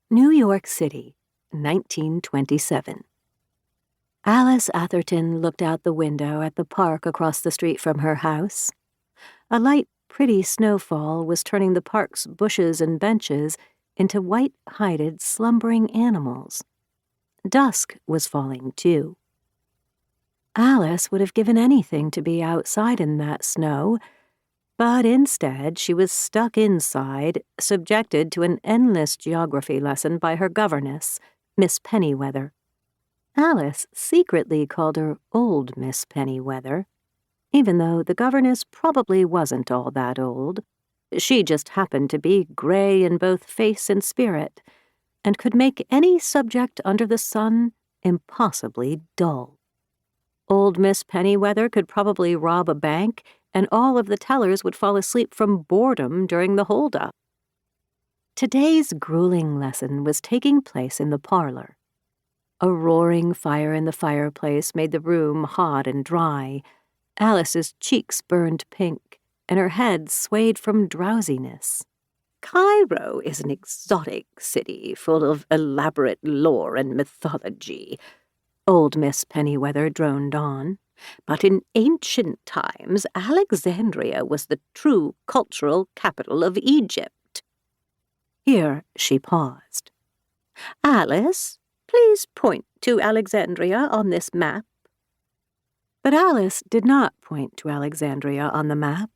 New York City, 1927. Alice Atherton looked out the window at the park across the street from her house. A light, pretty snowfall was turning the park's bushes and benches into white-hided, slumbering animals. Dusk was falling, too. Alice would have given anything to be outside in that snow, but instead she was stuck inside, subjected to an endless geography lesson by her governess, Miss Pennyweather. Alice secretly called her Old Miss Pennyweather, even though the governess probably wasn't all that old. She just happened to be gray in both face and spirit, and could make any subject under the sun impossibly dull. Old Miss Pennyweather could probably rob a bank, and all of the tellers would fall asleep from boredom during the holdup. Today's grueling lesson was taking place in the parlor. A roaring fire in the fireplace made the room hot and dry. Alice's cheeks burned pink, and her head swayed from drowsiness. Cairo is an exotic city full of elaborate lore and mythology, Old Miss Pennyweather droned on. But in ancient times, Alexandria was the true cultural capital of Egypt. Here she paused. Alice, please point to Alexandria on this map. But Alice did not point to Alexandria on the map.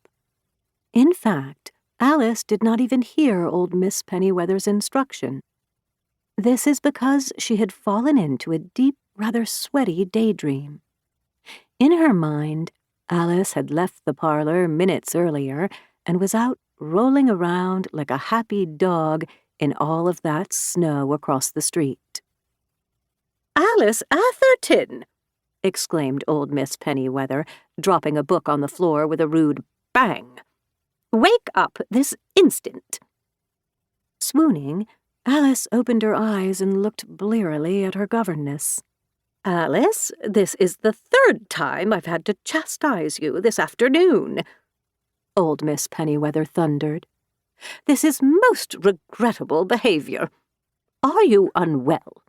In fact, Alice did not even hear old Miss Pennyweather's instruction. This is because she had fallen into a deep, rather sweaty daydream. In her mind, Alice had left the parlor minutes earlier and was out rolling around like a happy dog in all of that snow across the street. "Alice Atherton!" exclaimed old Miss Pennyweather, dropping a book on the floor with a rude bang. "Wake up this instant!" Swooning, Alice opened her eyes and looked blearily at her governess. "Alice, this is the third time I've had to chastise you this afternoon," old Miss Pennyweather thundered. "This is most regrettable behavior. Are you unwell?"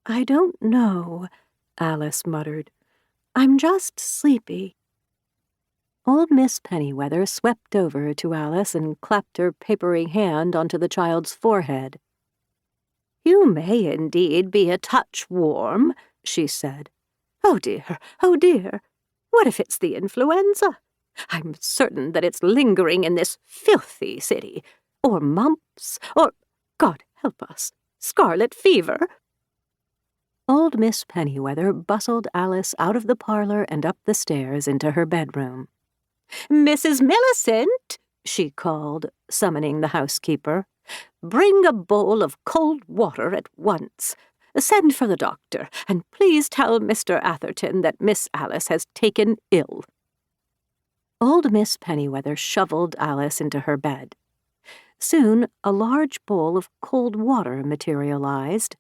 "I don't know," Alice muttered. "I'm just sleepy." Old Miss Pennyweather swept over to Alice and clapped her papery hand onto the child's forehead. "You may indeed be a touch warm," she said. Oh dear, what if it's the influenza? I'm certain that it's lingering in this filthy city, or mumps, or, God help us, scarlet fever." Old Miss Pennyweather bustled Alice out of the parlor and up the stairs into her bedroom. "Mrs. Millicent," she called, summoning the housekeeper, "bring a bowl of cold water at once. Send for the doctor, and please tell Mr. Atherton that Miss Alice has taken ill." Old Miss Pennyweather shoveled Alice into her bed. Soon a large bowl of cold water materialized,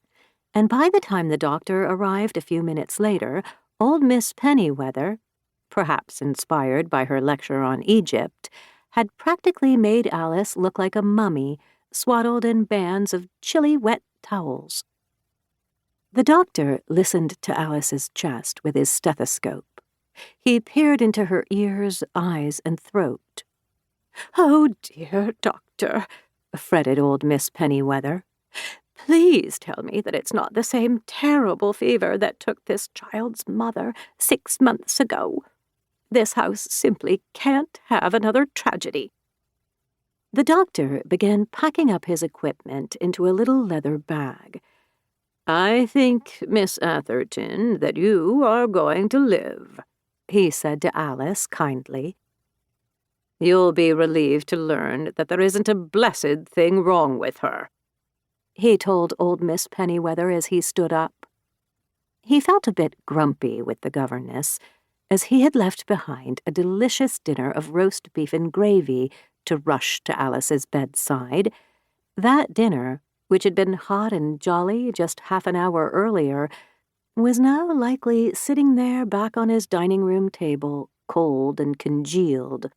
and by the time the doctor arrived a few minutes later, old Miss Pennyweather, perhaps inspired by her lecture on Egypt, had practically made Alice look like a mummy swaddled in bands of chilly wet towels. The doctor listened to Alice's chest with his stethoscope. He peered into her ears, eyes, and throat. "Oh, dear doctor," fretted old Miss Pennyweather. "Please tell me that it's not the same terrible fever that took this child's mother 6 months ago. This house simply can't have another tragedy." The doctor began packing up his equipment into a little leather bag. "I think, Miss Atherton, that you are going to live," he said to Alice kindly. "You'll be relieved to learn that there isn't a blessed thing wrong with her," he told old Miss Pennyweather as he stood up. He felt a bit grumpy with the governess, as he had left behind a delicious dinner of roast beef and gravy to rush to Alice's bedside. That dinner, which had been hot and jolly just half an hour earlier, was now likely sitting there back on his dining room table, cold and congealed.